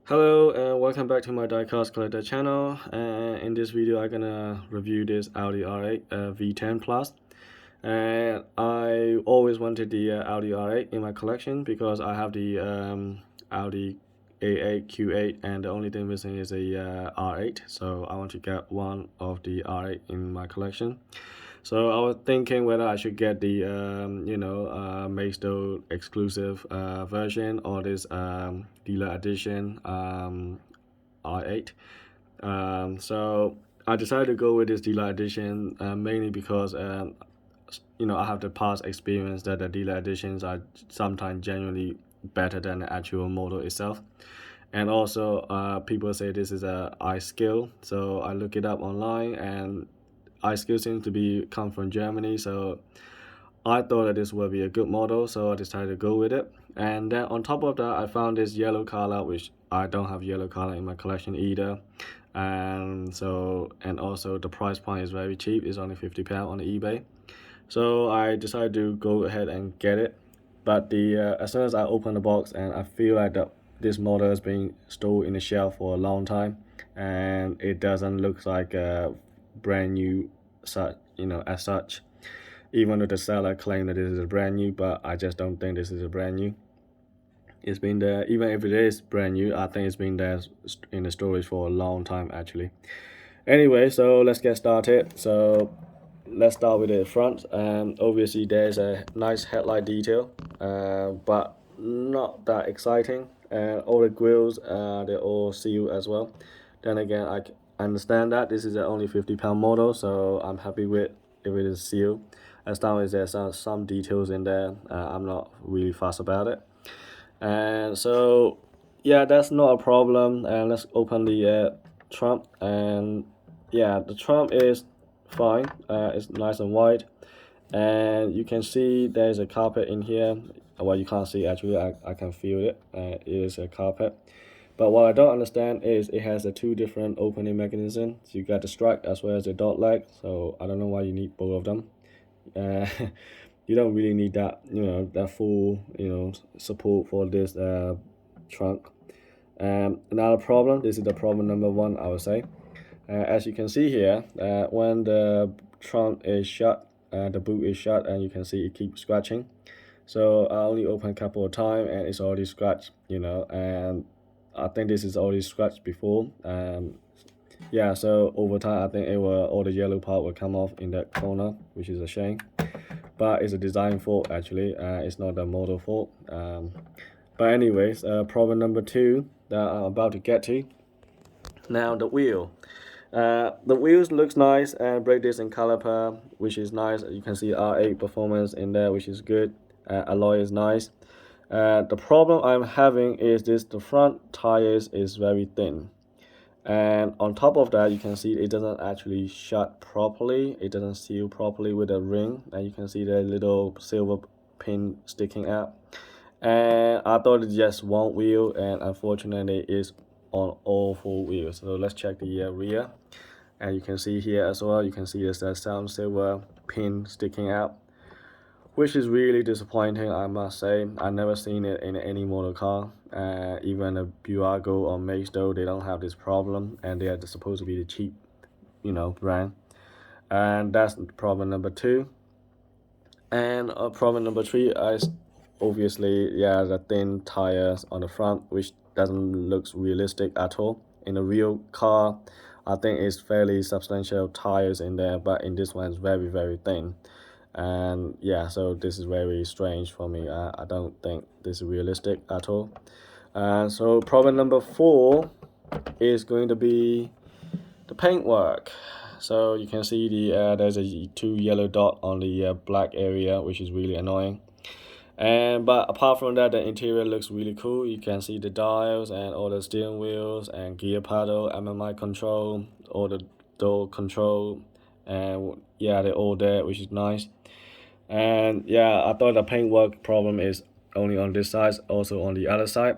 Hello and welcome back to my Diecast collector channel. And in this video, I'm gonna review this Audi R8 V10 Plus. And I always wanted the Audi R8 in my collection because I have the Audi A8 Q8, and the only thing missing is a R8. So I want to get one of the R8 in my collection. So I was thinking whether I should get the Maisto exclusive version or this dealer edition R8. So I decided to go with this dealer edition mainly because I have the past experience that the dealer editions are sometimes genuinely better than the actual model itself. And also people say this is a iScale, so I look it up online, and iScale seems to be come from Germany, so I thought that this would be a good model, so I decided to go with it. And then on top of that, I found this yellow color, which I don't have yellow color in my collection either. And also the price point is very cheap. It's only £50 on eBay. So I decided to go ahead and get it. But as soon as I open the box, and I feel like this model has been stored in the shelf for a long time, and it doesn't look like a brand new as such, even though the seller claimed that this is a brand new, but I just don't think this is a brand new. It's been there, even if it is brand new, I think it's been there in the storage for a long time actually. Anyway, so let's get started. So let's start with the front. Obviously there's a nice headlight detail, but not that exciting. And all the grills, they're all sealed as well. Then again, I understand that this is an only £50 model, so I'm happy with if it is sealed. As long as there's some details in there, I'm not really fussed about it. And so yeah, that's not a problem. And let's open the trunk. And yeah, the trunk is fine. It's nice and wide, and you can see there's a carpet in here. Well, you can't see actually, I can feel it. It is a carpet. But what I don't understand is it has a two different opening mechanisms. So you got the strike as well as the dot leg, so I don't know why you need both of them. You don't really need that, that full, support for this trunk. Another problem, this is the problem number one, I would say. As you can see here, when the trunk is shut, the boot is shut, and you can see it keeps scratching. So I only opened a couple of times and it's already scratched, and I think this is already scratched before. Yeah, so over time I think all the yellow part will come off in that corner, which is a shame. But it's a design fault actually. It's not a model fault. But anyways, problem number two that I'm about to get to. Now the wheel. The wheels looks nice, and brake disc and caliper, which is nice. You can see R8 performance in there, which is good. Alloy is nice. The problem I'm having is the front tires is very thin. And on top of that, you can see it doesn't actually shut properly. It doesn't seal properly with a ring, and you can see the little silver pin sticking out. And I thought it's just one wheel, and unfortunately it's on all four wheels. So let's check the rear, and you can see here as well, you can see there's that some silver pin sticking out, which is really disappointing, I must say. I've never seen it in any motor car. Even a Bburago or Maisto, they don't have this problem, and they are supposed to be the cheap, brand. And that's problem number two. And problem number three is obviously, yeah, the thin tires on the front, which doesn't look realistic at all. In a real car, I think it's fairly substantial tires in there, but in this one it's very, very thin. And yeah, so this is very strange for me. I don't think this is realistic at all. So problem number four is going to be the paintwork. So you can see there's a two yellow dot on the black area, which is really annoying. But apart from that, the interior looks really cool. You can see the dials and all the steering wheels and gear paddle, MMI control, all the door control, and yeah, they're all there, which is nice. And yeah, I thought the paintwork problem is only on this side, also on the other side.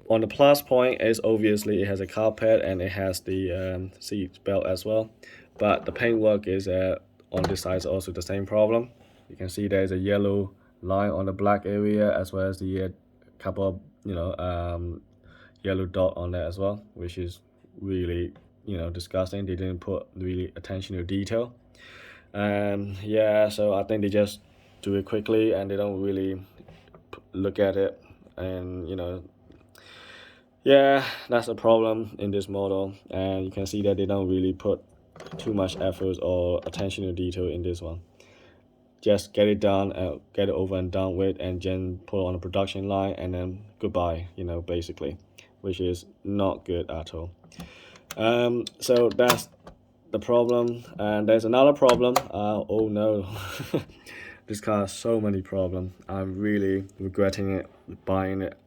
On the plus point is obviously it has a carpet and it has the seat belt as well. But the paintwork is on this side is also the same problem. You can see there's a yellow line on the black area, as well as the couple of yellow dot on there as well, which is really, disgusting. They didn't put really attention to detail. And yeah, so I think they just do it quickly and they don't really look at it. And yeah, that's a problem in this model. And you can see that they don't really put too much effort or attention to detail in this one. Just get it done and get it over and done with, and then put it on a production line, and then goodbye, basically, which is not good at all. So that's the problem. And there's another problem. Oh no. This car has so many problems. I'm really regretting it, buying it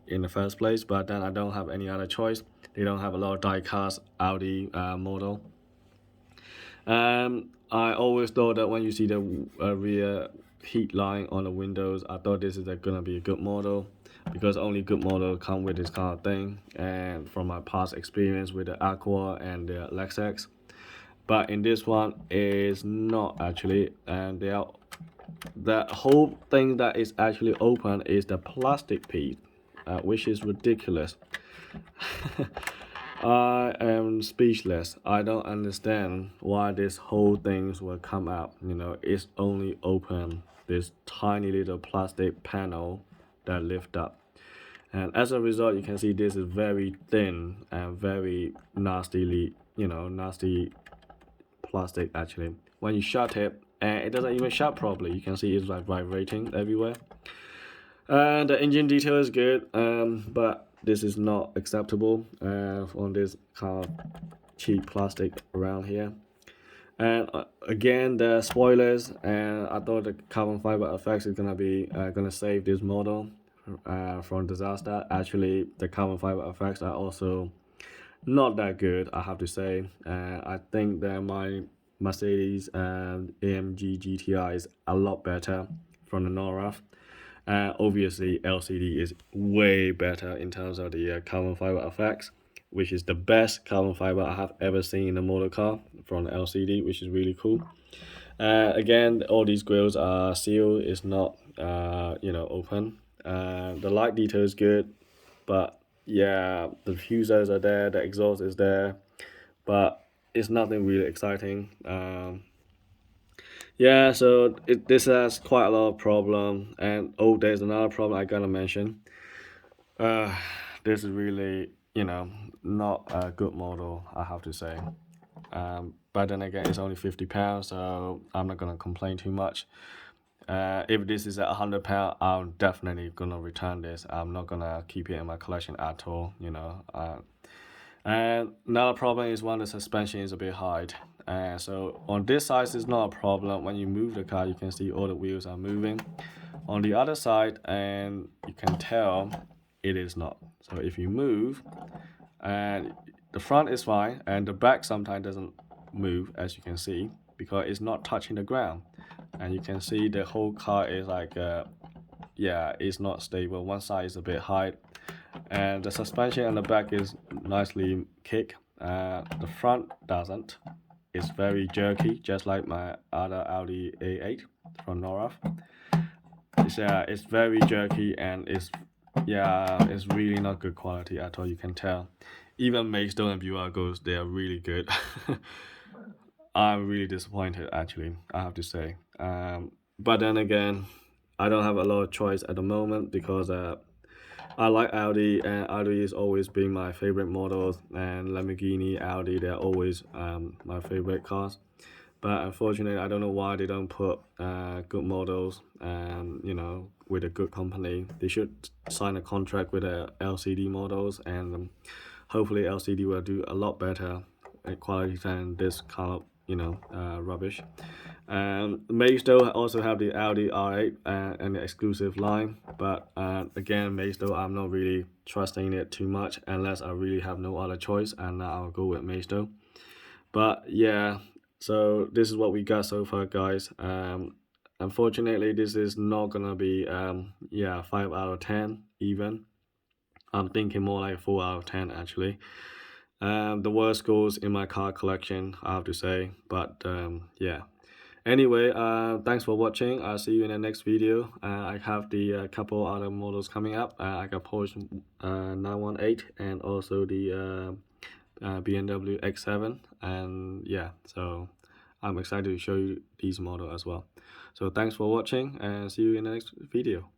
in the first place, but then I don't have any other choice. They don't have a lot of die-cast Audi model. I always thought that when you see the rear heat line on the windows, I thought this is gonna be a good model, because only good model come with this kind of thing. And from my past experience with the Aqua and the Lexus, but in this one is not actually. And the whole thing that is actually open is the plastic piece, which is ridiculous. I am speechless. I don't understand why this whole thing will come out. It's only open this tiny little plastic panel that lift up. And as a result, you can see this is very thin and very nasty plastic actually. When you shut it, and it doesn't even shut properly. You can see it's like vibrating everywhere. And the engine detail is good, but this is not acceptable on this kind of cheap plastic around here. And again, the spoilers, and I thought the carbon fiber effects is gonna save this model from disaster. Actually, the carbon fiber effects are also not that good, I have to say. I think that my Mercedes AMG GTI is a lot better from the Norev. Obviously, LCD is way better in terms of the carbon fiber effects, which is the best carbon fiber I have ever seen in a motor car from the LCD, which is really cool. Again, all these grills are sealed, it's not open. The light detail is good, but yeah, the diffusers are there, the exhaust is there, but it's nothing really exciting. Yeah, so this has quite a lot of problem. And oh, there's another problem I gotta mention. uh this is really not a good model, I have to say. But then again, it's only £50, so I'm not gonna complain too much. If this is at £100, I'm definitely gonna return this. I'm not gonna keep it in my collection at all. And another problem is when the suspension is a bit high. So on this side, it's not a problem. When you move the car, you can see all the wheels are moving. On the other side, and you can tell it is not. So if you move, and the front is fine, and the back sometimes doesn't move, as you can see, because it's not touching the ground. And you can see the whole car is like, yeah, it's not stable. One side is a bit high, and the suspension on the back is nicely kick. The front doesn't. It's very jerky, just like my other Audi A8 from Norev. It's very jerky, and it's really not good quality at all. You can tell. Even Maisto and Bburago, they are really good. I'm really disappointed, actually, I have to say. But then again, I don't have a lot of choice at the moment, because I like Audi, and Audi is always been my favorite models, and Lamborghini, Audi, they're always my favorite cars. But unfortunately, I don't know why they don't put good models, with a good company. They should sign a contract with the LCD models, and hopefully LCD will do a lot better quality than this kind of rubbish. Maisto also have the Audi R8 and the exclusive line, but again, Maisto, I'm not really trusting it too much unless I really have no other choice, and I'll go with Maisto. But yeah, so this is what we got so far, guys. Unfortunately, this is not gonna be 5 out of 10 even. I'm thinking more like 4 out of 10 actually. The worst scores in my car collection, I have to say. But yeah, Anyway, thanks for watching. I'll see you in the next video. I have the couple other models coming up. I got Porsche 918 and also the BMW X7, and yeah, so I'm excited to show you these models as well. So thanks for watching and see you in the next video.